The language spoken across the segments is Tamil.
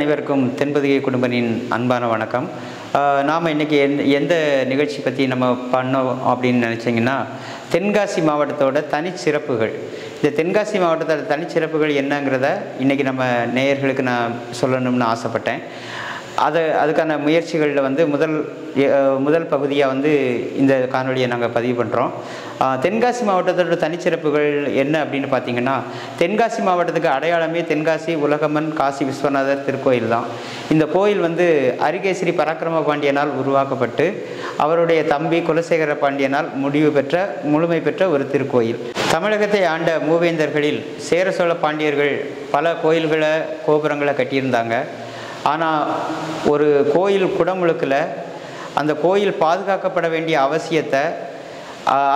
அனைவருக்கும் தென்பதிகை குடும்பத்தின் அன்பான வணக்கம். நாம் இன்றைக்கி எந்த நிகழ்ச்சி பற்றி நம்ம பண்ணோம் அப்படின்னு நினச்சிங்கன்னா, தென்காசி மாவட்டத்தோட தனிச்சிறப்புகள். இந்த தென்காசி மாவட்டத்தோட தனிச்சிறப்புகள் என்னங்கிறத இன்றைக்கி நம்ம நேயர்களுக்கு நான் சொல்லணும்னு ஆசைப்பட்டேன். அதுக்கான முயற்சிகளில் வந்து முதல் பகுதியாக இந்த காணொலியை நாங்கள் பதிவு பண்ணுறோம். தென்காசி மாவட்டத்தோட தனிச்சிறப்புகள் என்ன அப்படின்னு பார்த்திங்கன்னா, தென்காசி மாவட்டத்துக்கு அடையாளமே தென்காசி உலகம்மன் காசி விஸ்வநாதர் திருக்கோயில் தான். இந்த கோயில் அரிகேசரி பராக்கிரம பாண்டியனால் உருவாக்கப்பட்டு அவருடைய தம்பி குலசேகர பாண்டியனால் முழுமை பெற்ற ஒரு திருக்கோயில். தமிழகத்தை ஆண்ட மூவேந்தர்களில் சேர சோழ பாண்டியர்கள் பல கோயில்களை கோபுரங்களை கட்டியிருந்தாங்க. ஆனால் ஒரு கோயில் குடமுழுக்கில் அந்த கோயில் பாதுகாக்கப்பட வேண்டிய அவசியத்தை,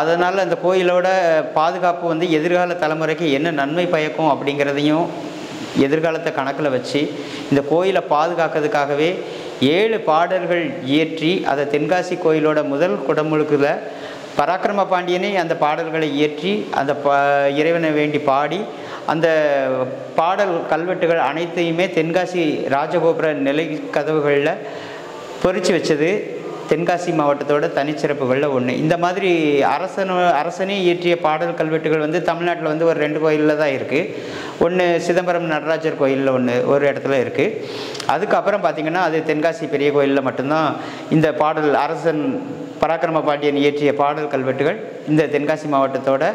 அதனால் அந்த கோயிலோட பாதுகாப்பு எதிர்கால தலைமுறைக்கு என்ன நன்மை பயக்கும் அப்படிங்கிறதையும் எதிர்காலத்தை கணக்கில் வச்சு இந்த கோயிலை பாதுகாக்கிறதுக்காகவே 7 பாடல்கள் இயற்றி அதை தென்காசி கோயிலோட முதல் குடமுழுக்கில் பராக்கிரம பாண்டியனே அந்த பாடல்களை இயற்றி அந்த இறைவனை வேண்டி பாடி அந்த பாடல் கல்வெட்டுகள் அனைத்தையுமே தென்காசி ராஜகோபுர நிலை கதவுகளில் பொறிச்சு வச்சது தென்காசி மாவட்டத்தோட தனிச்சிறப்புகளில் ஒன்று. இந்த மாதிரி அரசனே இயற்றிய பாடல் கல்வெட்டுகள் தமிழ்நாட்டில் ஒரு 2 கோயிலில் தான் இருக்குது. ஒன்று சிதம்பரம் நடராஜர் கோயிலில் ஒரு இடத்துல இருக்குது. அதுக்கப்புறம் பார்த்திங்கன்னா அது தென்காசி பெரிய கோயிலில் மட்டும்தான் இந்த பாடல் அரசன் பராக்கிரம பாண்டியன் இயற்றிய பாடல் கல்வெட்டுகள் இந்த தென்காசி மாவட்டத்தோட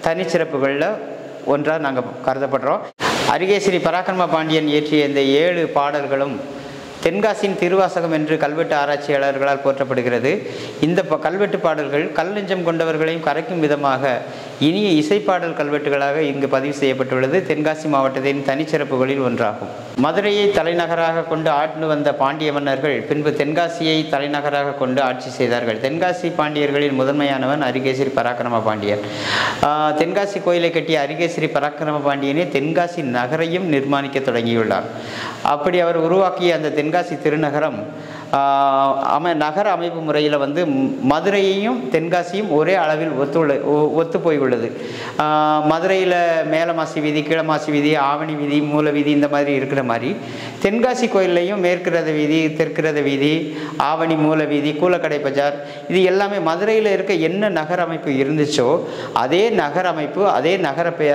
தனிச்சிறப்புகளில் ஒன்றாக நாங்கள் கருதப்படுறோம். அரிகேசரி பராக்கிரம பாண்டியன் இயற்றிய இந்த 7 பாடல்களும் தென்காசியின் திருவாசகம் என்று கல்வெட்டு ஆராய்ச்சியாளர்களால் போற்றப்படுகிறது. இந்த கல்வெட்டு பாடல்கள் கல் நெஞ்சம் கொண்டவர்களையும் கரைக்கும் விதமாக இனிய இசைப்பாடல் கல்வெட்டுகளாக இங்கு பதிவு செய்யப்பட்டுள்ளது. தென்காசி மாவட்டத்தின் தனிச்சிறப்புகளில் ஒன்றாகும். மதுரையை தலைநகராக கொண்டு ஆண்டு வந்த பாண்டிய மன்னர்கள் பின்பு தென்காசியை தலைநகராக கொண்டு ஆட்சி செய்தார்கள். தென்காசி பாண்டியர்களில் முதன்மையானவன் அரிகேசரி பராக்கிரம பாண்டியன். தென்காசி கோயிலை கட்டிய அரிகேசரி பராக்கிரம பாண்டியனே தென்காசி நகரையும் நிர்மாணிக்க தொடங்கியுள்ளார். அப்படி அவர் உருவாக்கிய அந்த தென்காசி திருநகரம் நகர அமைப்பு முறையில் மதுரையையும் தென்காசியும் ஒரே அளவில் ஒத்து போய் உள்ளது. மதுரையில் மேலமாசி வீதி, கீழமாசி வீதி, ஆவணி வீதி, மூல வீதி இந்த மாதிரி இருக்கிற மாதிரி தென்காசி கோயில்லையும் மேற்கு ரத வீதி, தெற்கு ரத வீதி, ஆவணி மூல வீதி, கூலக்கடை பஜார் இது எல்லாமே மதுரையில் இருக்க என்ன நகர அமைப்பு இருந்துச்சோ அதே நகர அமைப்பு, அதே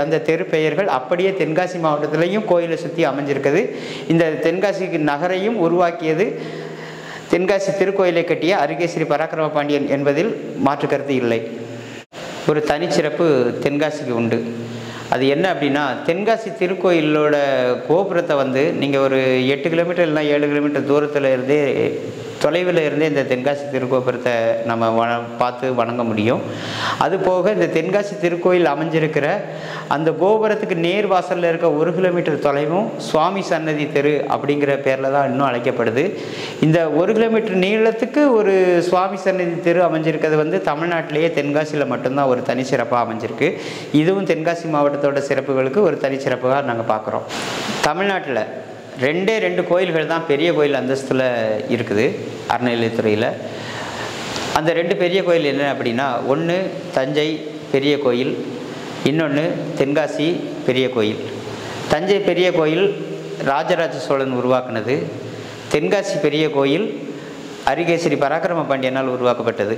அந்த தெரு பெயர்கள் அப்படியே தென்காசி மாவட்டத்திலையும் கோயிலை சுற்றி அமைஞ்சிருக்குது. இந்த தென்காசி நகரையும் உருவாக்கியது தென்காசி திருக்கோயிலை கட்டிய அரிகேசரி பராக்கிரம பாண்டியன் என்பதில் மாற்று கருத்து இல்லை. ஒரு தனிச்சிறப்பு தென்காசிக்கு உண்டு. அது என்ன அப்படின்னா, தென்காசி திருக்கோயிலோட கோபுரத்தை நீங்கள் ஒரு 8 கிலோமீட்டர் இல்லைனா 7 கிலோமீட்டர் தொலைவில் இருந்தே இந்த தென்காசி திருக்கோபுரத்தை நம்ம பார்த்து வணங்க முடியும். அதுபோக இந்த தென்காசி திருக்கோயில் அமைஞ்சிருக்கிற அந்த கோபுரத்துக்கு நேர் வாசலில் இருக்க 1 கிலோமீட்டர் தொலைவும் சுவாமி சன்னதி தெரு அப்படிங்கிற பேரில் தான் இன்னும் அழைக்கப்படுது. இந்த 1 கிலோமீட்டர் நீளத்துக்கு ஒரு சுவாமி சன்னதி தெரு அமைஞ்சிருக்கிறது தமிழ்நாட்டிலேயே தென்காசியில் மட்டும்தான் ஒரு தனிச்சிறப்பாக அமைஞ்சிருக்கு. இதுவும் தென்காசி மாவட்டத்தோட சிறப்புகளுக்கு ஒரு தனிச்சிறப்பாக நாங்கள் பார்க்குறோம். தமிழ்நாட்டில் 2 கோயில்கள் தான் பெரிய கோயில் அந்தஸ்தில் இருக்குது அறநிலையத்துறையில். அந்த 2 பெரிய கோயில் என்ன அப்படின்னா, ஒன்று தஞ்சை பெரிய கோயில், இன்னொன்று தென்காசி பெரிய கோயில். தஞ்சை பெரிய கோயில் ராஜராஜ சோழன் உருவாக்குனது. தென்காசி பெரிய கோயில் அரிகேசரி பராக்கிரம பாண்டியனால் உருவாக்கப்பட்டது.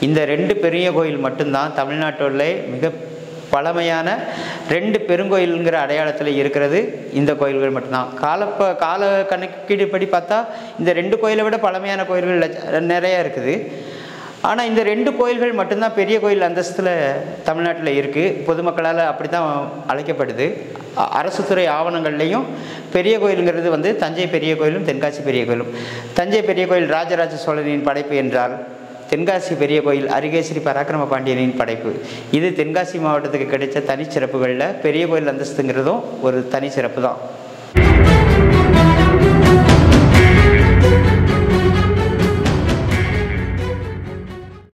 இந்த 2 பெரிய கோயில் மட்டும்தான் தமிழ்நாட்டோட மிக பழமையான 2 பெருங்கோயிலுங்கிற அடையாளத்தில் இருக்கிறது. இந்த கோயில்கள் மட்டும்தான். கால கணக்கீடுபடி பார்த்தா இந்த 2 கோயிலை விட பழமையான கோயில்கள் நிறையா இருக்குது. ஆனால் இந்த 2 கோயில்கள் மட்டும்தான் பெரிய கோயில் அந்தஸ்தில் தமிழ்நாட்டில் இருக்குது. பொதுமக்களால் அப்படி தான் அழைக்கப்படுது. அரசு துறை ஆவணங்கள்லேயும் பெரிய கோயிலுங்கிறது தஞ்சை பெரிய கோயிலும் தென்காசி பெரிய கோயிலும். தஞ்சை பெரிய கோயில் ராஜராஜ சோழனின் படைப்பு என்றால் தென்காசி பெரிய கோயில் அரிகேசரி பராக்கிரம பாண்டியனின் படைப்பு. இது தென்காசி மாவட்டத்துக்கு கிடைச்ச தனிச்சிறப்புகளில் பெரிய கோயில் அந்தஸ்துங்கிறதும் ஒரு தனிச்சிறப்பு தான்.